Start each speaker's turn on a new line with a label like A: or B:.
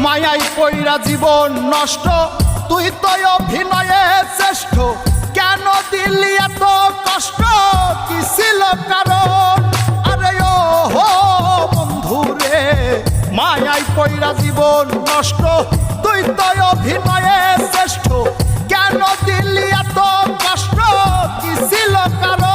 A: মায়াই পইরা জীবন নষ্ট, তুই তো অভিনয়ে শ্রেষ্ঠ, কেন দিলি এত কষ্ট, কি ছিল কারণ? আরে ও হো বন্ধু রে, মায়াই পইরা জীবন নষ্ট, তুই তো অভিনয়ে শ্রেষ্ঠ, কেন দিলি এত কষ্ট, কি ছিল কারণ?